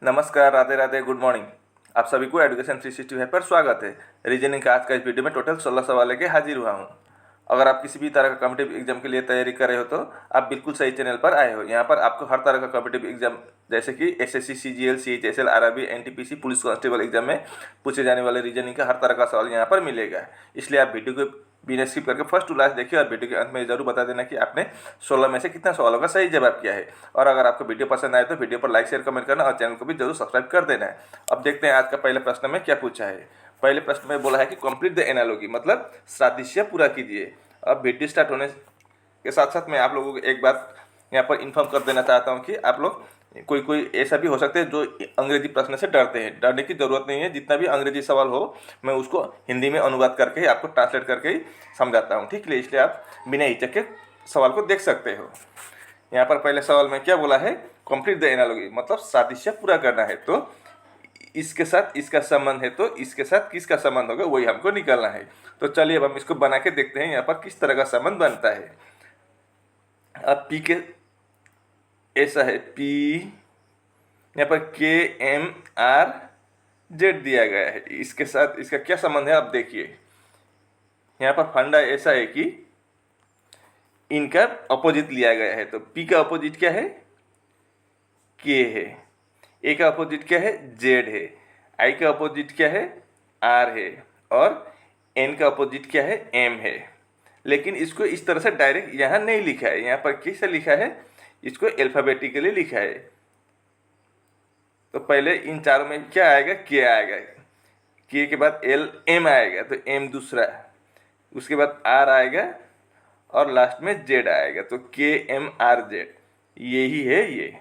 नमस्कार, Radhe Radhe, good morning. आप सभी को एजुकेशन 365 पर स्वागत है। रीजनिंग का आज का इस वीडियो में टोटल 16 सवाल लेके हाजिर हुआ हूँ। अगर आप किसी भी तरह का कॉम्पिटिटिव एग्जाम के लिए तैयारी कर रहे हो तो आप बिल्कुल सही चैनल पर आए हो। यहाँ पर आपको हर तरह का कॉम्पिटिटिव एग्जाम जैसे कि SSC, CGL, CHSL, RRB, NTPC, police constable exam में पूछे जाने वाले रीजनिंग का हर तरह का सवाल यहाँ पर मिलेगा। इसलिए आप वीडियो को बिना स्किप करके फर्स्ट टू लास्ट देखिए और वीडियो के अंत में जरूर बता देना कि आपने 16 में से कितना सवालों का सही जवाब किया है। और अगर आपको वीडियो पसंद आए तो वीडियो पर लाइक, शेयर, कमेंट करना और चैनल को भी जरूर सब्सक्राइब कर देना है। अब देखते हैं आज का पहले प्रश्न में क्या पूछा है। पहले प्रश्न में बोला है कि कंप्लीट द एनालॉजी, मतलब सादृश्य पूरा कीजिए। अब वीडियो स्टार्ट होने के साथ साथ मैं आप लोगों को एक बात यहाँ पर इन्फॉर्म कर देना चाहता हूँ कि आप लोग कोई ऐसा भी हो सकता है जो अंग्रेजी प्रश्न से डरते हैं। डरने की ज़रूरत नहीं है। जितना भी अंग्रेजी सवाल हो मैं उसको हिंदी में अनुवाद करके ही आपको ट्रांसलेट करके ही समझाता हूँ, ठीक है। इसलिए आप बिना हिचक के सवाल को देख सकते हो। यहाँ पर पहले सवाल में क्या बोला है, कंप्लीट द एनालॉजी, मतलब सादृश्य पूरा करना है। तो इसके साथ इसका संबंध है तो इसके साथ किसका संबंध होगा वही हमको निकालना है। तो चलिए अब हम इसको बना के देखते हैं यहाँ पर किस तरह का संबंध बनता है। अब पी के ऐसा है, पी यहाँ पर के एम आर जेड दिया गया है। इसके साथ इसका क्या संबंध है आप देखिए। यहाँ पर फंडा ऐसा है कि इनका अपोजिट लिया गया है। तो पी का अपोजिट क्या है, के है। ए का अपोजिट क्या है, जेड है। आई का अपोजिट क्या है, आर है। और एन का अपोजिट क्या है, एम है। लेकिन इसको इस तरह से डायरेक्ट यहाँ नहीं लिखा है। यहाँ पर किससे लिखा है, इसको अल्फाबेटिकली लिखा है। तो पहले इन चारों में क्या आएगा, के आएगा। के के बाद एल एम आएगा तो एम दूसरा, उसके बाद आर आएगा और लास्ट में जेड आएगा। तो के एम आर जेड यही है ये।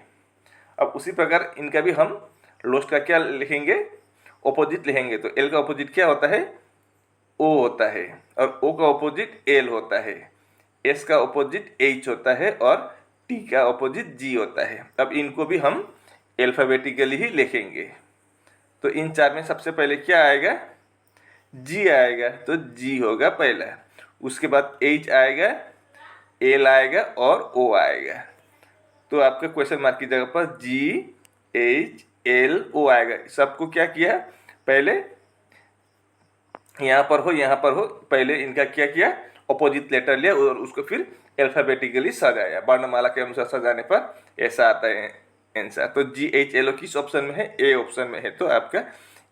अब उसी प्रकार इनका भी हम लोस्ट का क्या लिखेंगे, ऑपोजिट लिखेंगे। तो एल का ऑपोजिट क्या होता है, ओ होता है। और ओ का ऑपोजिट एल होता है। एस का ऑपोजिट एच होता है और टी का ऑपोजिट जी होता है। अब इनको भी हम अल्फाबेटिकली ही लिखेंगे। तो इन चार में सबसे पहले क्या आएगा, जी आएगा। तो जी होगा पहला। उसके बाद एच आएगा, एल आएगा और ओ आएगा। तो आपके क्वेश्चन मार्क की जगह पर जी एच एल ओ आएगा। सबको क्या किया, पहले यहाँ पर हो, पहले इनका क्या किया, अपोजिट लेटर लिया और उसको फिर अल्फाबेटिकली सजाया। वर्णमाला के अनुसार सजाने पर ऐसा आता है आंसर। तो जी एच एल ओ किस ऑप्शन में है, ए ऑप्शन में है। तो आपका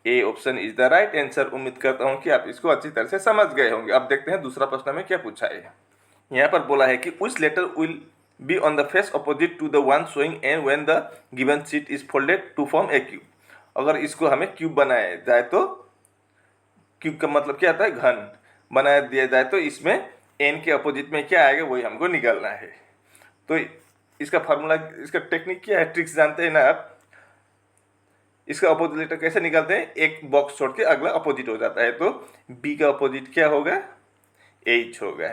A option is the right answer. उम्मीद करता हूँ कि आप इसको अच्छी तरह से समझ गए होंगे। अब देखते हैं दूसरा प्रश्न में क्या पूछा है। यहाँ पर बोला है कि which letter will be on the face opposite to the one showing n when the given sheet is folded to form a cube। अगर इसको हमें क्यूब बनाया जाए तो क्यूब का मतलब क्या आता है, घन बना दिया जाए तो इसमें एन के अपोजिट में क्या आएगा वही हमको निकालना है। तो इसका फार्मूला, इसका टेक्निक क्या है, ट्रिक्स जानते हैं ना आप। इसका अपोजिट लेटर कैसे निकालते हैं, एक बॉक्स छोड़ के अगला अपोजिट हो जाता है। तो बी का अपोजिट क्या होगा, एच होगा।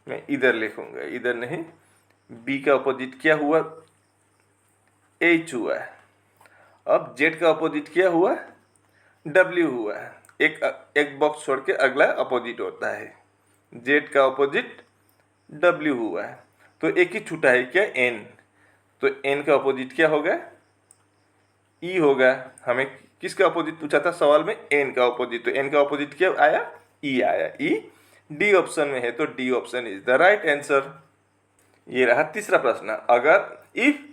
मैं इधर लिखूंगा, इधर नहीं। बी का अपोजिट क्या हुआ, एच हुआ। अब जेड का अपोजिट क्या हुआ, डब्ल्यू हुआ। एक बॉक्स छोड़ के अगला अपोजिट होता है। जेड का अपोजिट डब्ल्यू हुआ। तो एक ही छूटा है क्या, एन। तो एन का अपोजिट क्या होगा, ई होगा। हमें किसका अपोजिट पूछा था सवाल में, एन का अपोजिट। तो एन का अपोजिट क्या आया, ई आया। ई डी ऑप्शन में है तो D option is the right answer. ये रहा तीसरा प्रश्न। अगर इफ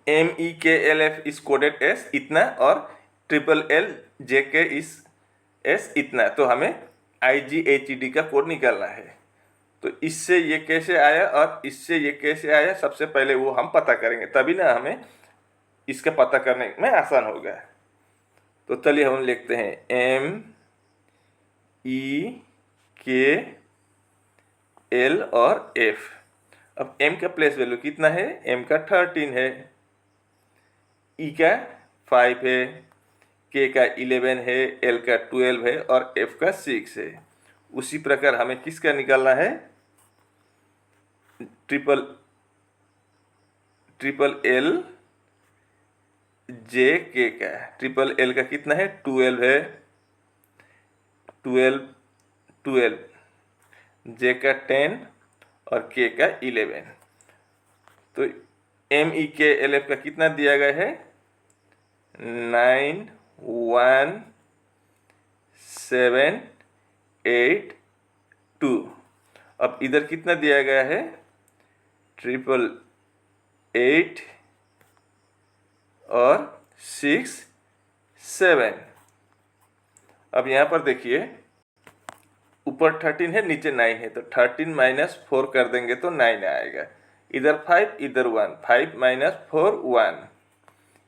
एम ई के L F is coded S इतना और ट्रिपल एल जे के इज एस इतना, तो हमें आई जी एच ई डी का कोड निकालना है। तो इससे ये कैसे आया और इससे ये कैसे आया, सबसे पहले वो हम पता करेंगे, तभी ना हमें इसका पता करने में आसान होगा। तो चलिए हम लिखते हैं एम ई के एल और एफ। अब एम का प्लेस वैल्यू कितना है, एम का 13 है, ई का 5 है, के का 11 है, एल का 12 है और एफ का 6 है। उसी प्रकार हमें किसका निकालना है, ट्रिपल एल जे के का। ट्रिपल एल का कितना है, 12 है, 12 जे का 10 और के का 11। तो MEKLF का कितना दिया गया है 9172। अब इधर कितना दिया गया है 888 और 67। अब यहाँ पर देखिए ऊपर 13 है नीचे 9 है, तो 13 माइनस 4 कर देंगे तो 9 आएगा। इधर 5 इधर 1, 5 माइनस 4 1,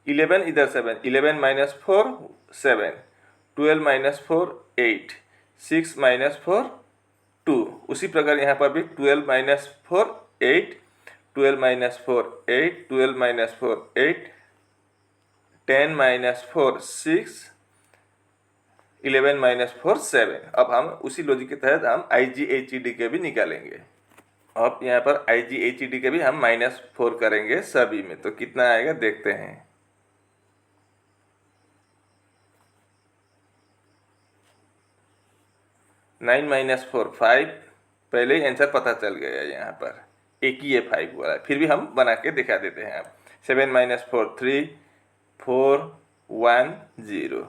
11 इधर 7, 11 माइनस 4 7, 12 माइनस 4 8, 6 माइनस 4 2। उसी प्रकार यहाँ पर भी 12 minus 4 8, 12 minus 4 8, 12 minus 4 8, 10 minus 4 6, 11 minus 4 7। अब हम उसी लॉजिक के तहत हम IGHED के भी निकालेंगे। अब यहाँ पर IGHED के भी हम -4 करेंगे सभी में, तो कितना आएगा देखते हैं। 9 माइनस 4 5, पहले ही आंसर पता चल गया यहाँ पर, एक ही है 5 वाला, फिर भी हम बना के दिखा देते हैं। आप 7 माइनस 4 3, 4 1 0।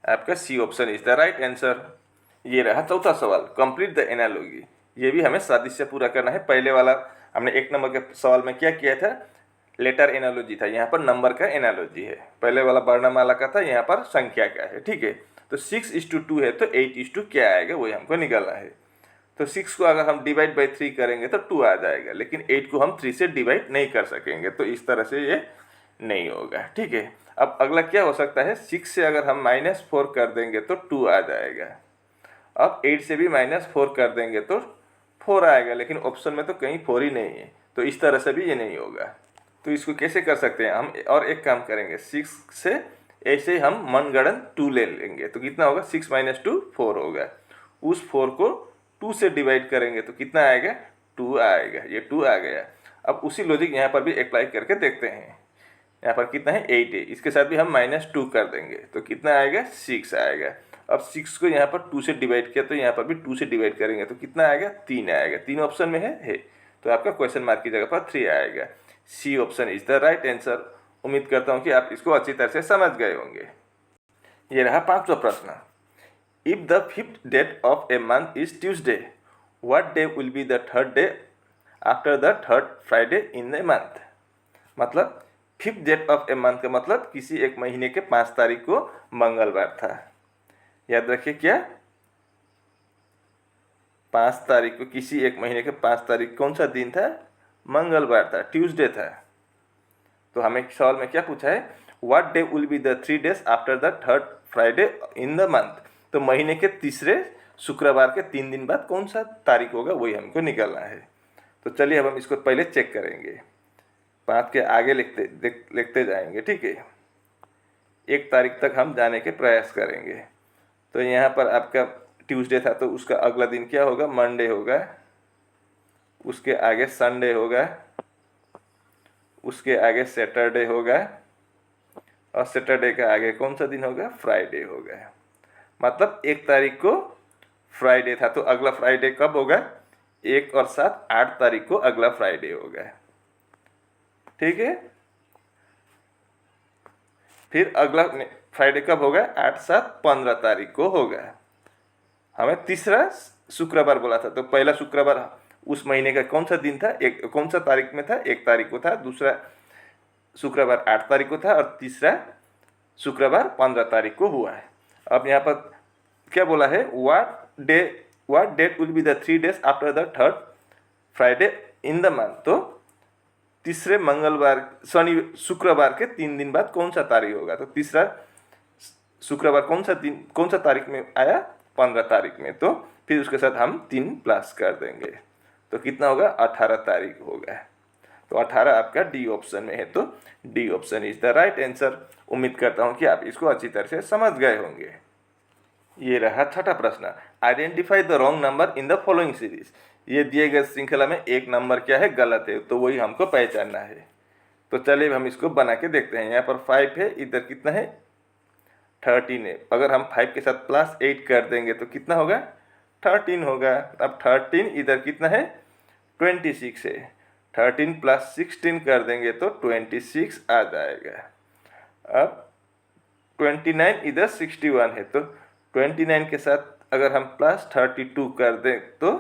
आपका C option is the right answer. ये रहा चौथा सवाल, कंप्लीट द एनालॉजी। ये भी हमें सादृश्य पूरा करना है। पहले वाला हमने 1 नंबर के सवाल में क्या किया था, लेटर एनालॉजी था, यहाँ पर नंबर का एनालॉजी है। पहले वाला वर्णमाला का था, यहाँ पर संख्या का है। ठीक है, तो 6:2 है तो 8:2 क्या आएगा वही हमको निकालना है। तो 6 को अगर हम डिवाइड बाई 3 करेंगे तो 2 आ जाएगा, लेकिन 8 को हम 3 से डिवाइड नहीं कर सकेंगे, तो इस तरह से ये नहीं होगा। ठीक है, अब अगला क्या हो सकता है, 6 से अगर हम -4 कर देंगे तो 2 आ जाएगा। अब 8 से भी -4 कर देंगे तो 4 आएगा, लेकिन ऑप्शन में तो कहीं 4 ही नहीं है, तो इस तरह से भी ये नहीं होगा। तो इसको कैसे कर सकते हैं हम, और एक काम करेंगे, 6 से ऐसे ही हम मनगढ़ंत 2 ले लेंगे, तो कितना होगा 6 - 2 4 होगा। उस 4 को 2 से डिवाइड करेंगे तो कितना आएगा 2 आएगा, ये 2 आ गया। अब उसी लॉजिक यहाँ पर भी अप्लाई करके देखते हैं। यहाँ पर कितना है 8 है, इसके साथ भी हम -2 कर देंगे तो कितना आएगा 6 आएगा। अब 6 को यहाँ पर 2 से डिवाइड किया तो यहाँ पर भी 2 से डिवाइड करेंगे तो कितना आएगा 3 आएगा। 3 ऑप्शन में है, तो आपका क्वेश्चन मार्क की जगह पर 3 आएगा। C option is the right answer. उम्मीद करता हूँ कि आप इसको अच्छी तरह से समझ गए होंगे। ये रहा 5वां प्रश्न, if the 5th date of a month is Tuesday, what day will be the 3rd day after the 3rd Friday in the month. मतलब 5th date of a month का मतलब किसी एक महीने के 5 तारीख को मंगलवार था। याद रखिए क्या, 5 तारीख को, किसी एक महीने के 5 तारीख कौन सा दिन था, मंगलवार था, ट्यूसडे था। तो हमें सवाल में क्या पूछा है, what day will be the 3 days after the 3rd Friday in the month. तो महीने के तीसरे शुक्रवार के 3 दिन बाद कौन सा तारीख होगा वही हमको निकालना है। तो चलिए अब हम इसको पहले चेक करेंगे, 5 के आगे लिखते जाएंगे। ठीक है, 1 तारीख तक हम जाने के प्रयास करेंगे। तो यहाँ पर आपका ट्यूसडे था तो उसका अगला दिन क्या होगा, मंडे होगा, उसके आगे संडे होगा, उसके आगे सैटरडे होगा, और सैटरडे के आगे कौन सा दिन होगा, फ्राइडे होगा। मतलब 1 तारीख को फ्राइडे था तो अगला फ्राइडे कब होगा, 1 और 7 8 तारीख को अगला फ्राइडे होगा। ठीक है, फिर अगला फ्राइडे कब होगा, 8 7 15 तारीख को होगा। हमें तीसरा शुक्रवार बोला था, तो पहला शुक्रवार उस महीने का कौन सा दिन था, एक कौन सा तारीख में था, 1 तारीख को था, दूसरा शुक्रवार 8 तारीख को था, और तीसरा शुक्रवार 15 तारीख को हुआ है। अब यहाँ पर क्या बोला है, what date will be the 3 days after the 3rd Friday in the month. तो तीसरे मंगलवार शुक्रवार के 3 दिन बाद कौन सा तारीख होगा। तो तीसरा शुक्रवार कौन सा तारीख में आया, 15 तारीख में, तो फिर उसके साथ हम 3 प्लस कर देंगे तो कितना होगा 18 तारीख होगा। तो 18 आपका डी ऑप्शन में है, तो D option is the right answer. उम्मीद करता हूँ कि आप इसको अच्छी तरह से समझ गए होंगे। ये रहा 6ठा प्रश्न, identify the wrong number in the following series. ये दिए गए श्रृंखला में एक नंबर क्या है, गलत है, तो वही हमको पहचानना है। तो चलिए हम इसको बना के देखते हैं। यहाँ पर 5 है, इधर कितना है 13 है। अगर हम 5 के साथ +8 कर देंगे तो कितना होगा 13 होगा। अब 13 इधर कितना है 26 है, 13 प्लस 16 कर देंगे तो 26 आ जाएगा। अब 29 इधर 61 है, तो 29 के साथ अगर हम प्लस 32 कर दें तो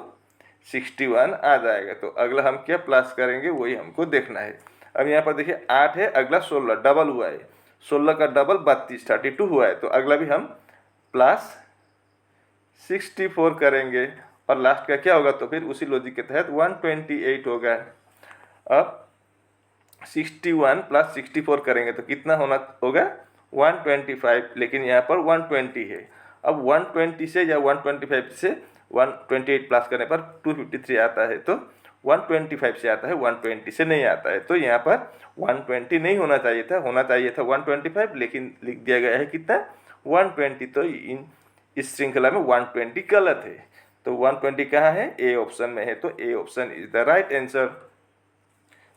61 आ जाएगा। तो अगला हम क्या प्लस करेंगे वही हमको देखना है। अब यहाँ पर देखिए 8 है, अगला 16 डबल हुआ है, 16 का डबल 32, 32 हुआ है, तो अगला भी हम प्लस 64 करेंगे और लास्ट का क्या होगा, तो फिर उसी लॉजिक के तहत 128 होगा। अब 61 प्लस 64 करेंगे तो कितना होना होगा 125, लेकिन यहाँ पर 120 है। अब 120 से या 125 से 128 प्लस करने पर 253 आता है, तो 125 से आता है, 120 से नहीं आता है। तो यहाँ पर 120 नहीं होना चाहिए था, होना चाहिए था 125, लेकिन लिख दिया गया है कितना 120। तो इस श्रृंखला में 120 गलत है। तो 120 कहाँ है, ए ऑप्शन में है, तो A option is the right answer.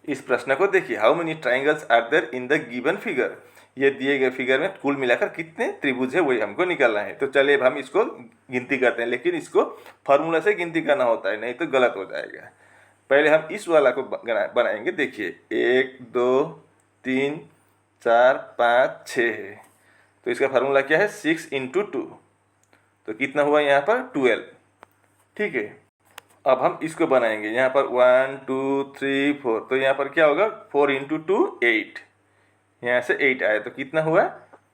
इस प्रश्न को देखिए, how many triangles are there in the given figure. ये दिए गए फिगर में कुल मिलाकर कितने त्रिभुज है वही हमको निकालना है। तो चलिए अब हम इसको गिनती करते हैं, लेकिन इसको फार्मूला से गिनती करना होता है, नहीं तो गलत हो जाएगा। पहले हम इस वाला को बनाएंगे। देखिए 1 2 3 4 5 6 है, तो इसका फार्मूला क्या है 6 × 2, तो कितना हुआ यहाँ पर 12। ठीक है, अब हम इसको बनाएंगे। यहाँ पर 1 2 3 4, तो यहाँ पर क्या होगा 4 × 2 8, यहाँ से 8 आया, तो कितना हुआ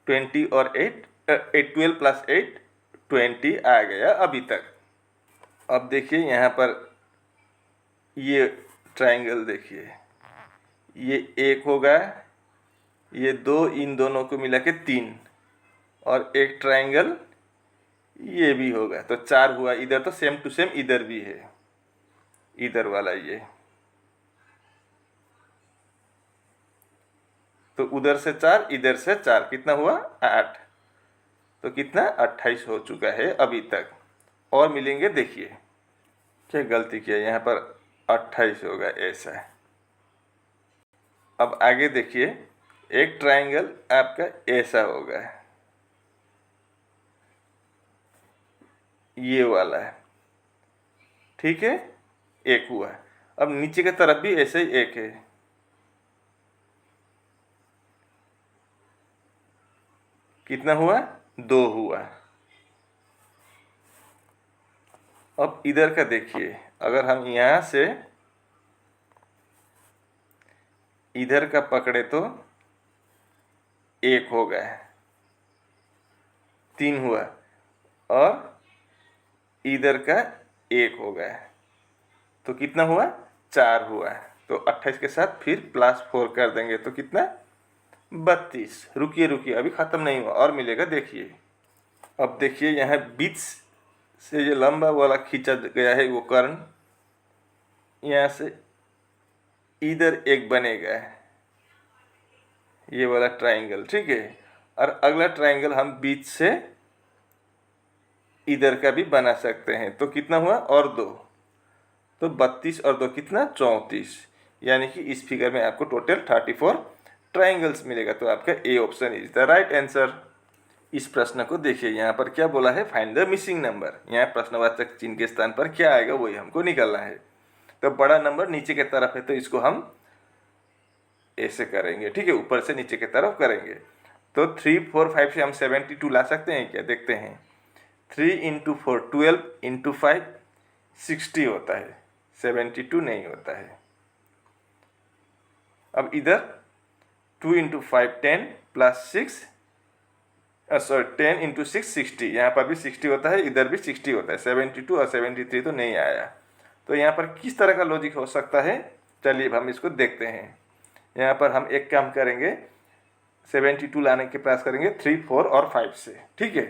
20 और 8 12 प्लस 8 20 आ गया अभी तक। अब देखिए यहाँ पर ये ट्रायंगल देखिए, ये 1 होगा, ये 2, इन दोनों को मिला के 3, और एक ट्रायंगल ये भी होगा, तो 4 हुआ। इधर तो सेम टू सेम इधर भी है, इधर वाला ये, तो उधर से 4 इधर से 4, कितना हुआ 8, तो कितना 28 हो चुका है अभी तक। और मिलेंगे, देखिए क्या गलती किया, यहाँ पर 28 होगा ऐसा। अब आगे देखिए, एक ट्रायंगल आपका ऐसा होगा, ये वाला है, ठीक है, एक हुआ। अब नीचे की तरफ भी ऐसे ही एक है, कितना हुआ 2 हुआ। अब इधर का देखिए, अगर हम यहाँ से इधर का पकड़े तो 1 हो गया, 3 हुआ, और इधर का 1 हो गया, तो कितना हुआ 4 हुआ। तो 28 के साथ फिर +4 कर देंगे, तो कितना 32। रुकिए रुकिए, अभी ख़त्म नहीं हुआ, और मिलेगा, देखिए। अब देखिए यहाँ बीच से जो लंबा वाला खींचा गया है वो कर्ण, यहाँ से इधर एक बनेगा ये वाला ट्रायंगल, ठीक है। और अगला ट्रायंगल हम बीच से इधर का भी बना सकते हैं, तो कितना हुआ और 2, तो 32 और 2 कितना 34, यानी कि इस फिगर में आपको टोटल 34 ट्रायंगल्स मिलेगा। तो आपका A option is the right answer. इस प्रश्न को देखिए, यहाँ पर क्या बोला है, फाइंड द मिसिंग नंबर। यहाँ प्रश्नवाचक चिन्ह के स्थान पर क्या आएगा वही हमको निकालना है। तो बड़ा नंबर नीचे की तरफ है, तो इसको हम ऐसे करेंगे, ठीक है, ऊपर से नीचे की तरफ करेंगे। तो 3 4 5 से हम 72 ला सकते हैं क्या, देखते हैं। 3 × 4 12 × 5 60 होता है, 72 नहीं होता है। अब इधर 2 × 5 10 प्लस 6 10 × 6 60, यहाँ पर भी 60 होता है, इधर भी 60 होता है। 72 और 73 तो नहीं आया। तो यहाँ पर किस तरह का लॉजिक हो सकता है, चलिए हम इसको देखते हैं। यहाँ पर हम एक काम करेंगे, 72 लाने के प्रयास करेंगे 3 4 और 5 से, ठीक है।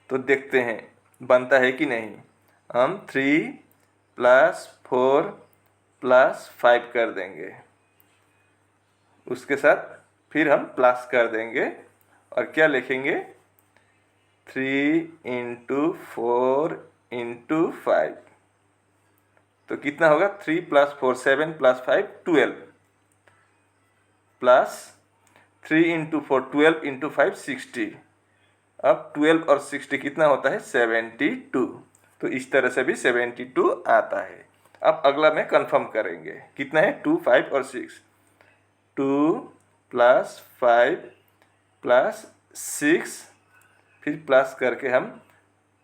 तो देखते हैं बनता है कि नहीं। हम 3 + 4 + 5 कर देंगे, उसके साथ फिर हम प्लस कर देंगे, और क्या लिखेंगे 3 × 4 × 5, तो कितना होगा 3 + 4 7 + 5 12, प्लस 3 × 4 12 × 5 60। अब 12 और 60 कितना होता है 72, तो इस तरह से भी 72 आता है। अब अगला में कंफर्म करेंगे, कितना है 2, 5 और 6। 2 + 5 + 6, फिर प्लस करके हम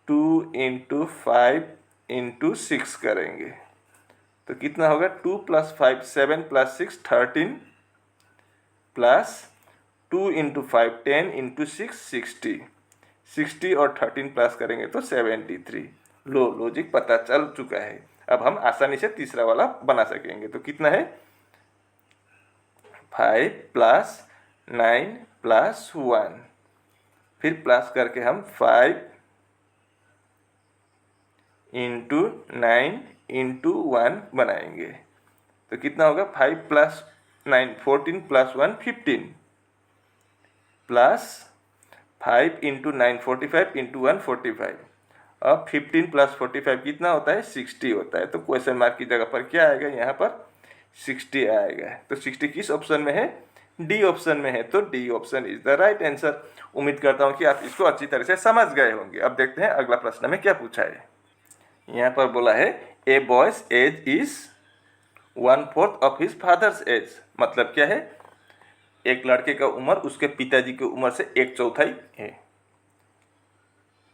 2 × 5 × 6 करेंगे तो कितना होगा 2 + 5 7 + 6 13 प्लस 2 × 5 10 × 6 60। 60 और 13 प्लस करेंगे तो 73। लॉजिक पता चल चुका है। अब हम आसानी से तीसरा वाला बना सकेंगे। तो कितना है 5 + 9 + 1, फिर प्लस करके हम 5 × 9 × 1 बनाएंगे तो कितना होगा 5 + 9 14 + 1 15 प्लस 5 × 9 45 × 1 45। अब 15 + 45 कितना होता है 60 होता है। तो क्वेश्चन मार्क की जगह पर क्या आएगा, यहाँ पर 60 आएगा। तो 60 किस ऑप्शन में है, डी ऑप्शन में है। तो D option is the right answer. उम्मीद करता हूँ कि आप इसको अच्छी तरह से समझ गए होंगे। अब देखते हैं अगला प्रश्न में क्या पूछा है। यहाँ पर बोला है a boy's age is 1/4 of his father's age. मतलब क्या है, एक लड़के का उम्र उसके पिताजी की उम्र से 1/4 है।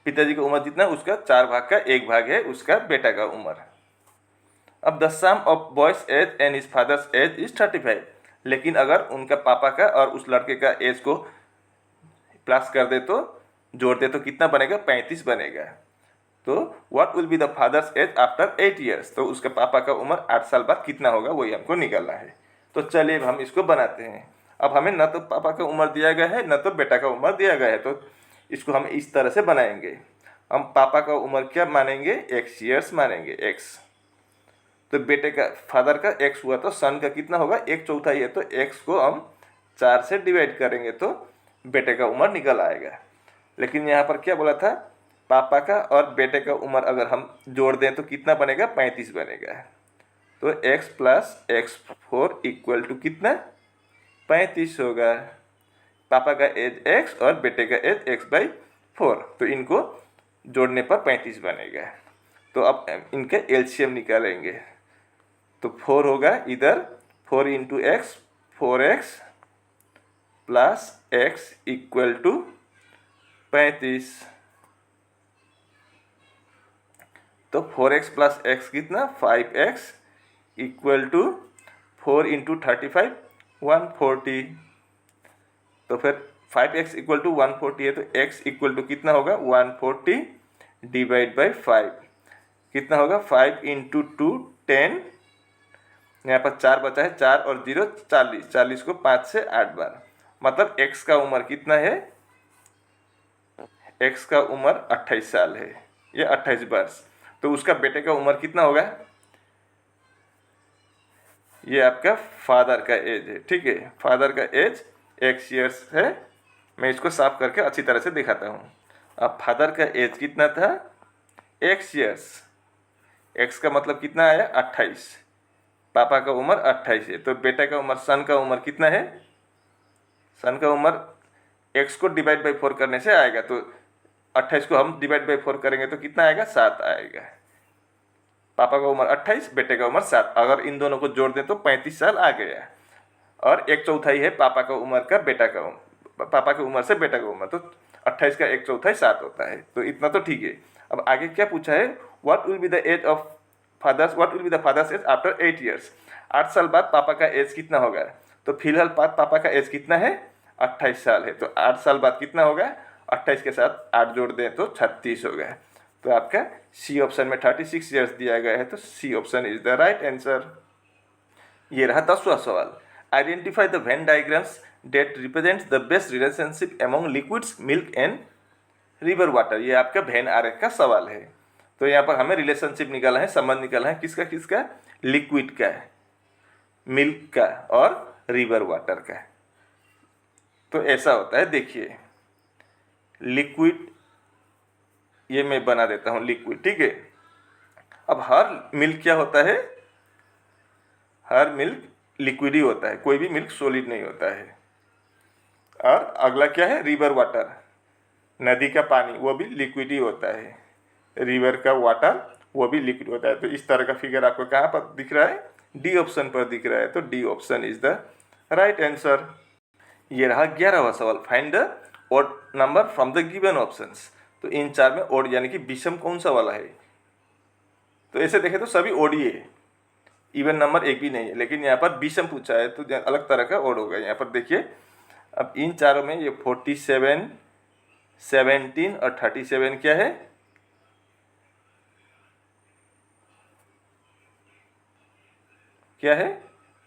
पिताजी की उम्र जितना उसका 4 भाग का 1 भाग है उसका बेटा का उम्र। अब the sum of boy's age and his father's age is 35। लेकिन अगर उनका पापा का और उस लड़के का एज को प्लस कर दे तो जोड़ दे तो कितना बनेगा 35 बनेगा। तो what will be the father's age after 8 years. तो उसके पापा का उम्र 8 साल बाद कितना होगा वही हमको निकालना है। तो चलिए हम इसको बनाते हैं। अब हमें न तो पापा का उम्र दिया गया है न तो बेटा का उम्र दिया गया है। तो इसको हम इस तरह से बनाएंगे। हम पापा का उम्र क्या मानेंगे, x ईयर्स मानेंगे, x। तो बेटे का फादर का x हुआ तो सन का कितना होगा 1/4 है। तो x को हम 4 से डिवाइड करेंगे तो बेटे का उम्र निकल आएगा। लेकिन यहाँ पर क्या बोला था, पापा का और बेटे का उम्र अगर हम जोड़ दें तो कितना बनेगा 35 बनेगा। तो x + x4 = कितना 35 होगा। पापा का एज x और बेटे का एज x/4। तो इनको जोड़ने पर 35 बनेगा। तो अब इनका एलसीएम निकालेंगे तो 4 होगा इधर, 4 × x 4x + x = 35। तो 4x + x कितना 5x = 4 × 35 140। तो फिर 5x = 140 है तो x = कितना होगा 140 / 5 कितना होगा 5 × 2 10। यहाँ पर 4 बचा है, 4 और 0 40, 40 को 5 से 8 बार। मतलब x का उम्र कितना है, x का उम्र 28 साल है, ये 28 वर्ष। तो उसका बेटे का उम्र कितना होगा, ये आपका फादर का एज है। ठीक है, फादर का एज x ईयर्स है। मैं इसको साफ करके अच्छी तरह से दिखाता हूँ। अब फादर का एज कितना था x ईयर्स, x का मतलब कितना आया 28, पापा का उम्र 28 है। तो बेटा का उम्र सन का उम्र कितना है, सन का उम्र x को डिवाइड बाई 4 करने से आएगा। तो 28 को हम डिवाइड बाई 4 करेंगे तो कितना आएगा 7 आएगा। पापा का उम्र 28, बेटे का उम्र 7। अगर इन दोनों को जोड़ दें तो 35 साल आ गया। और 1/4 है पापा का उम्र का बेटा का उम्र, पापा की उम्र से बेटा का उम्र। तो 28 का 1/4 7 होता है। तो इतना तो ठीक है। अब आगे क्या पूछा है, what will be the age of father's, what will be the father's age after 8 years. 8 साल बाद पापा का एज कितना होगा। तो फिलहाल पापा का एज कितना है 28 साल है। तो 8 साल बाद कितना होगा, 28 के साथ 8 जोड़ दें तो 36 होगा। तो आपका सी ऑप्शन में 36 ईयर्स दिया गया है। तो C option is the right answer. ये रहा 10वां सवाल। Identify the Venn diagrams that represents the best relationship among liquids milk and river water. ये आपका वेन आरेख का सवाल है। तो यहाँ पर हमें रिलेशनशिप निकालना है, संबंध निकालना है, किसका किसका, लिक्विड का, मिल्क का और रिवर वाटर का। तो ऐसा होता है, देखिए लिक्विड, ये मैं बना देता हूँ लिक्विड। ठीक है, अब हर मिल्क क्या होता है, हर मिल्क लिक्विड ही होता है, कोई भी मिल्क सॉलिड नहीं होता है। और अगला क्या है, रिवर वाटर, नदी का पानी, वो भी लिक्विड ही होता है। रिवर का वाटर वो भी लिक्विड होता है। तो इस तरह का फिगर आपको कहाँ पर दिख रहा है? डी ऑप्शन पर दिख रहा है। तो D option is the right answer. ये रहा 11वां सवाल, find the odd number from the given options. तो इन चार में ऑड यानी कि विषम कौन सा वाला है? तो ऐसे देखें तो सभी ऑड ही है, इवन नंबर एक भी नहीं है, लेकिन यहाँ पर विषम पूछा है तो अलग तरह का ऑड होगा। यहाँ पर देखिए, अब इन चारों में ये 47, 17 और 37 क्या है? क्या है?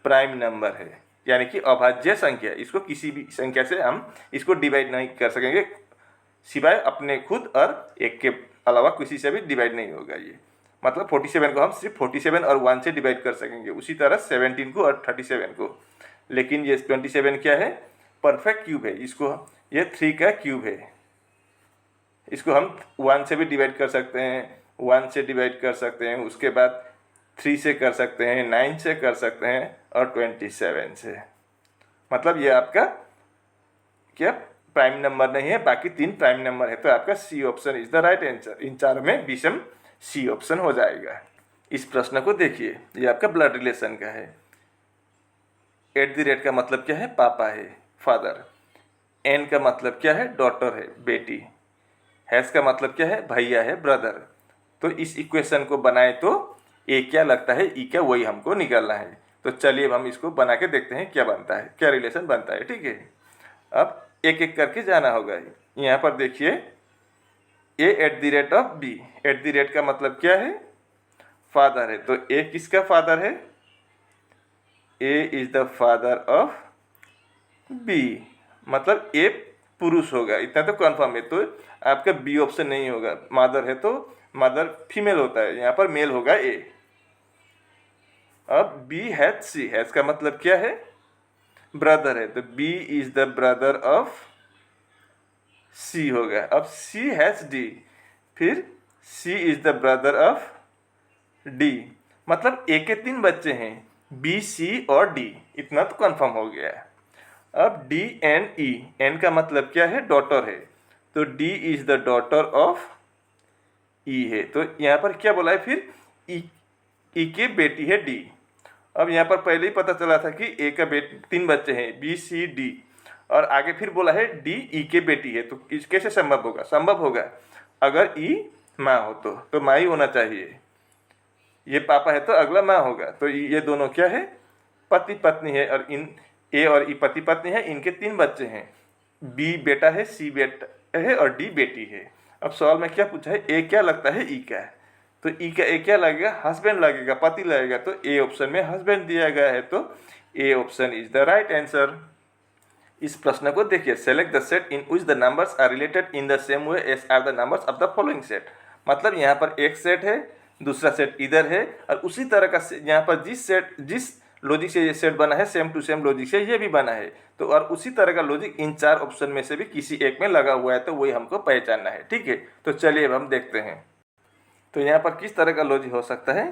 प्राइम नंबर है, यानी कि अभाज्य संख्या। इसको किसी भी संख्या से हम इसको डिवाइड नहीं कर सकेंगे, सिवाय अपने खुद और एक के अलावा किसी से भी डिवाइड नहीं होगा ये। मतलब 47 को हम सिर्फ 47 और 1 से डिवाइड कर सकेंगे, उसी तरह 17 को और 37 को। लेकिन ये 27 क्या है? परफेक्ट क्यूब है, इसको ये 3 का क्यूब है। इसको हम 1 से भी डिवाइड कर सकते हैं, 1 से डिवाइड कर सकते हैं, उसके बाद 3 से कर सकते हैं, 9 से कर सकते हैं और 27 से। मतलब ये आपका क्या प्राइम नंबर नहीं है, बाकी 3 प्राइम नंबर है। तो आपका C option is the right answer. इन चारों में विषम सी ऑप्शन हो जाएगा। इस प्रश्न को देखिए, ये आपका ब्लड रिलेशन का है। एट द रेट का मतलब क्या है? पापा है, फादर। एन का मतलब क्या है? डॉटर है, बेटी। हैश का मतलब क्या है? भैया है, ब्रदर। तो इस इक्वेशन को बनाए तो ए क्या लगता है, ई क्या, वही हमको निकालना है। तो चलिए अब हम इसको बना के देखते हैं क्या बनता है, क्या रिलेशन बनता है। ठीक है, अब एक एक करके जाना होगा। यहाँ पर देखिए, A at the rate of B. At the rate का मतलब क्या है? फादर है। तो ए किसका फादर है? A is the father of B. मतलब ए पुरुष होगा, इतना तो कन्फर्म है। तो आपका बी ऑप्शन नहीं होगा। मदर है तो मदर फीमेल होता है, यहाँ पर मेल होगा ए। अब बी हैज सी। हैज का मतलब क्या है? ब्रदर है, तो B is the brother of C होगा। अब सी हैज डी, फिर C is the brother of D. मतलब ए के 3 बच्चे हैं, बी, सी और डी, इतना तो कंफर्म हो गया है। अब डी एंड ई। एन का मतलब क्या है? डॉटर है, तो D is the daughter of E है। तो यहाँ पर क्या बोला है फिर? ई की बेटी है डी। अब यहाँ पर पहले ही पता चला था कि ए का 3 बच्चे हैं, बी, सी, डी, और आगे फिर बोला है डी ई के बेटी है। तो कैसे संभव होगा? संभव होगा अगर ई माँ हो तो माँ ही होना चाहिए। ये पापा है तो अगला माँ होगा। तो ये दोनों क्या है? पति पत्नी है, और इन ए और ई पति पत्नी है, इनके 3 बच्चे हैं। बी बेटा है, सी बेटा है और डी बेटी है। अब सवाल में क्या पूछा है? ए क्या लगता है, ई क्या है? तो ई का ए क्या लगेगा? हस्बैंड लगेगा, पति लगेगा। तो ए ऑप्शन में हस्बैंड दिया गया है, तो A option is the right answer. इस प्रश्न को देखिए, select the set in which the numbers are related in the same way as are the numbers of the following set. मतलब यहाँ पर एक सेट है, दूसरा सेट इधर है, और उसी तरह का यहाँ पर जिस लॉजिक से ये सेट बना है, सेम टू सेम लॉजिक से ये भी बना है। तो और उसी तरह का लॉजिक इन 4 ऑप्शन में से भी किसी एक में लगा हुआ है, तो वही हमको पहचानना है। ठीक है, तो चलिए अब हम देखते हैं। तो यहाँ पर किस तरह का लॉजिक हो सकता है?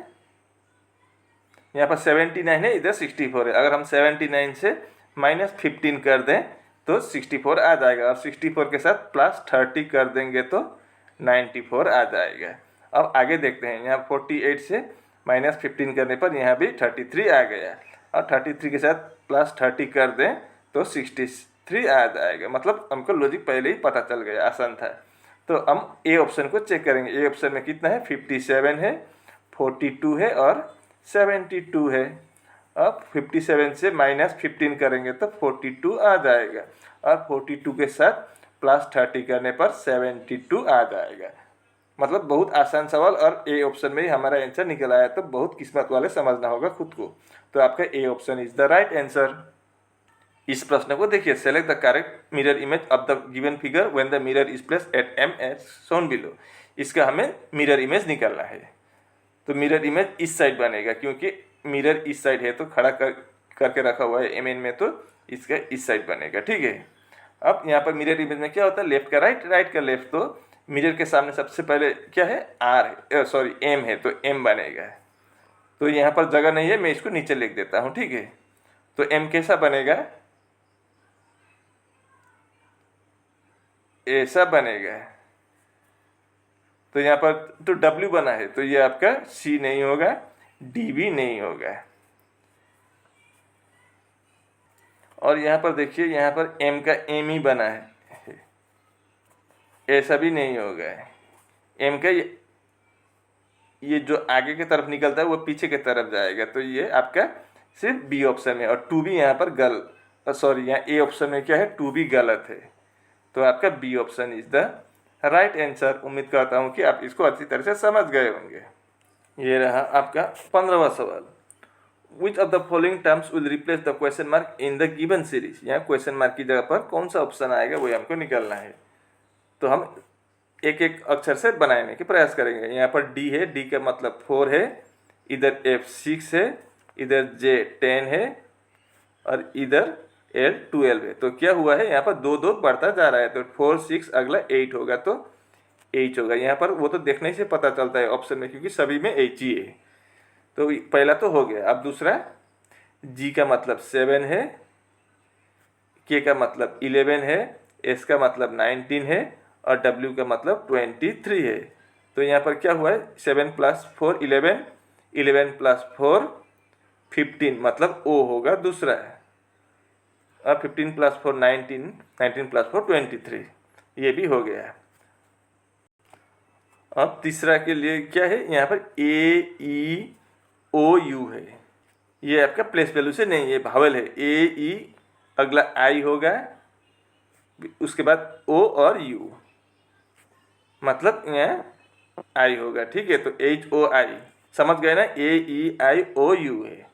यहाँ पर 79 है, इधर 64 है। अगर हम 79 से -15 कर दें तो 64 आ जाएगा, और 64 के साथ +30 कर देंगे तो 94 आ जाएगा। अब आगे देखते हैं, यहाँ 48 से -15 करने पर यहाँ भी 33 आ गया, और 33 के साथ +30 कर दें तो 63 आ जाएगा। मतलब हमको लॉजिक पहले ही पता चल गया, आसान था। तो हम ए ऑप्शन को चेक करेंगे। ए ऑप्शन में कितना है? 57 है, 42 है और 72 है। अब 57 से -15 करेंगे तो 42 आ जाएगा, और 42 के साथ +30 करने पर 72 आ जाएगा। मतलब बहुत आसान सवाल, और ए ऑप्शन में ही हमारा आंसर निकल आया। तो बहुत किस्मत वाले समझना होगा खुद को। तो आपका A option is the right answer. इस प्रश्न को देखिए, select the correct mirror image of the given figure when the mirror is placed at M as shown below. इसका हमें मिरर इमेज निकालना है। तो मिरर इमेज इस साइड बनेगा, क्योंकि मिरर इस साइड है तो खड़ा करके रखा हुआ है एम एन में, तो इसका इस साइड बनेगा। ठीक है, अब यहाँ पर मिरर इमेज में क्या होता है? लेफ्ट का राइट, राइट का लेफ्ट। तो मिरर के सामने सबसे पहले क्या है? आर है, सॉरी एम है, तो एम बनेगा। तो यहाँ पर जगह नहीं है, मैं इसको नीचे लिख देता हूँ। ठीक है, तो एम कैसा बनेगा? ऐसा बनेगा। तो यहाँ पर तो W बना है, तो ये आपका C नहीं होगा, D भी नहीं होगा। और यहाँ पर देखिए, यहाँ पर M का M ही बना है, ऐसा भी नहीं होगा। M का ये जो आगे की तरफ निकलता है वो पीछे की तरफ जाएगा, तो ये आपका सिर्फ बी ऑप्शन है। और टू भी यहाँ पर सॉरी, यहाँ ए ऑप्शन में क्या है, टू भी गलत है, तो आपका B option is the right answer. उम्मीद करता हूँ कि आप इसको अच्छी तरह से समझ गए होंगे। ये रहा आपका 15वां सवाल। Which of the following terms will replace the question mark in the given series. यहाँ क्वेश्चन मार्क की जगह पर कौन सा ऑप्शन आएगा वो हमको निकालना है। तो हम एक एक अक्षर से बनाने के प्रयास करेंगे। यहाँ पर डी है, डी का मतलब 4 है, इधर एफ 6 है, इधर जे 10 है और इधर एल 12 है। तो क्या हुआ है, यहाँ पर 2 बढ़ता जा रहा है, तो 4 6 अगला 8 होगा, तो H होगा। यहाँ पर वो तो देखने से पता चलता है ऑप्शन में, क्योंकि सभी में H ही है। तो पहला तो हो गया। अब दूसरा, G का मतलब 7 है, K का मतलब 11 है, S का मतलब 19 है और W का मतलब 23 है। तो यहाँ पर क्या हुआ है, 7 + 4 11, 11 + 4 15, मतलब O होगा दूसरा है। और 15 + 4 19, 19 + 4 23, ये भी हो गया। अब तीसरा के लिए क्या है, यहाँ पर AEOU है। ये आपका प्लेस वैल्यू से नहीं, ये भावल है। AE अगला I होगा, उसके बाद O और U, मतलब यहाँ I होगा, ठीक है। तो HOI समझ गए ना, AEIOU है।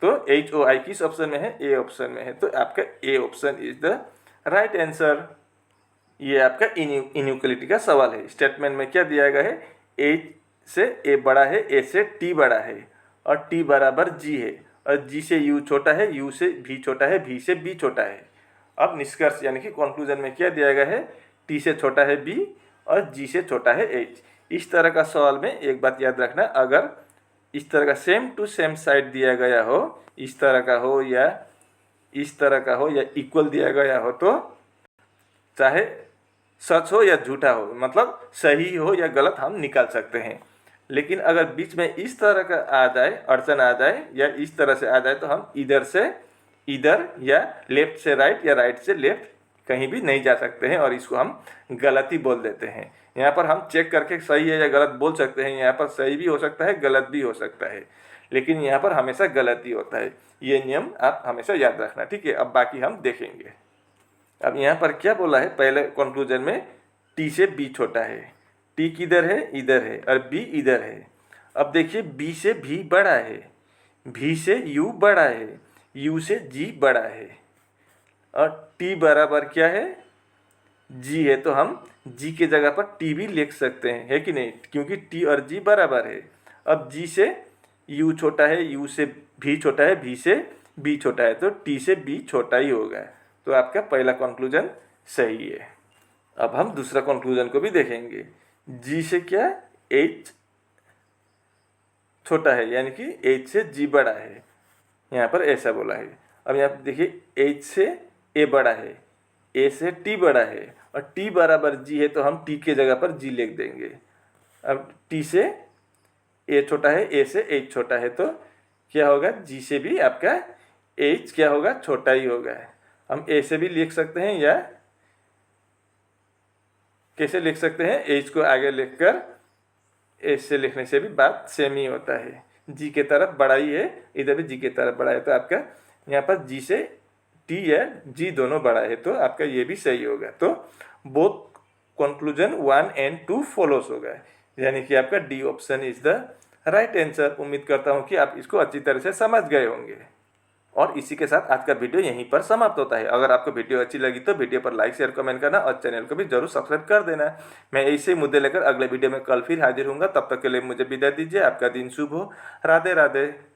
तो HOI किस ऑप्शन में है, ए ऑप्शन में है, तो आपका A option is the right answer. ये आपका इनइक्वालिटी का सवाल है। स्टेटमेंट में क्या दिया गया है, ए से ए बड़ा है, ए से टी बड़ा है और टी बराबर जी है, और जी से यू छोटा है, यू से भी छोटा है, भी से बी छोटा है। अब निष्कर्ष यानी कि कंक्लूजन में क्या दिया गया है, टी से छोटा है बी और जी से छोटा है एच। इस तरह का सवाल में एक बात याद रखना, अगर इस तरह का सेम टू सेम साइड दिया गया हो, इस तरह का हो या इस तरह का हो या इक्वल दिया गया हो, तो चाहे सच हो या झूठा हो, मतलब सही हो या गलत, हम निकाल सकते हैं। लेकिन अगर बीच में इस तरह का आ जाए, अड़चन आ जाए या इस तरह से आ जाए, तो हम इधर से इधर या लेफ्ट से राइट या राइट से लेफ्ट कहीं भी नहीं जा सकते हैं, और इसको हम गलती बोल देते हैं। यहाँ पर हम चेक करके सही है या गलत बोल सकते हैं। यहाँ पर सही भी हो सकता है, गलत भी हो सकता है, लेकिन यहाँ पर हमेशा गलत ही होता है। ये नियम आप हमेशा याद रखना, ठीक है। अब बाकी हम देखेंगे। अब यहाँ पर क्या बोला है, पहले कंक्लूजन में टी से बी छोटा है, टी किधर है, इधर है, और बी इधर है। अब देखिए, बी से भी बड़ा है, भी से यू बड़ा है, यू से जी बड़ा है, और टी बराबर क्या है, जी है। तो हम जी के जगह पर टी भी लिख सकते हैं, है कि नहीं, क्योंकि टी और जी बराबर है। अब जी से यू छोटा है, यू से भी छोटा है, भी से बी छोटा है, तो टी से बी छोटा ही होगा। तो आपका पहला कंक्लूजन सही है। अब हम दूसरा कंक्लूजन को भी देखेंगे। जी से क्या, एच छोटा है, यानी कि एच से जी बड़ा है, यहाँ पर ऐसा बोला है। अब यहाँ पर देखिए, एच से ए बड़ा है, ए से टी बड़ा है, और टी बराबर जी है, तो हम टी के जगह पर जी लिख देंगे। अब टी से ए छोटा है, ए से एच छोटा है, तो क्या होगा, जी से भी आपका एच क्या होगा, छोटा ही होगा। हम ए से भी लिख सकते हैं, या कैसे लिख सकते हैं, एच को आगे लिखकर एच से लिखने से भी बात सेम ही होता है। जी के तरफ बड़ा ही है, इधर भी जी के तरफ बड़ा है, तो आपका यहाँ पर जी से टी या जी दोनों बड़ा है, तो आपका ये भी सही होगा। तो बोथ कंक्लूजन 1 and 2 फॉलोस होगा, यानी कि आपका D option is the right answer. उम्मीद करता हूँ कि आप इसको अच्छी तरह से समझ गए होंगे। और इसी के साथ आज का वीडियो यहीं पर समाप्त होता है। अगर आपको वीडियो अच्छी लगी तो वीडियो पर लाइक शेयर कमेंट करना और चैनल को भी जरूर सब्सक्राइब कर देना। मैं ऐसे मुद्दे लेकर अगले वीडियो में कल फिर हाजिर हूँगा। तब तक के लिए मुझे विदा दीजिए। आपका दिन शुभ हो। राधे राधे।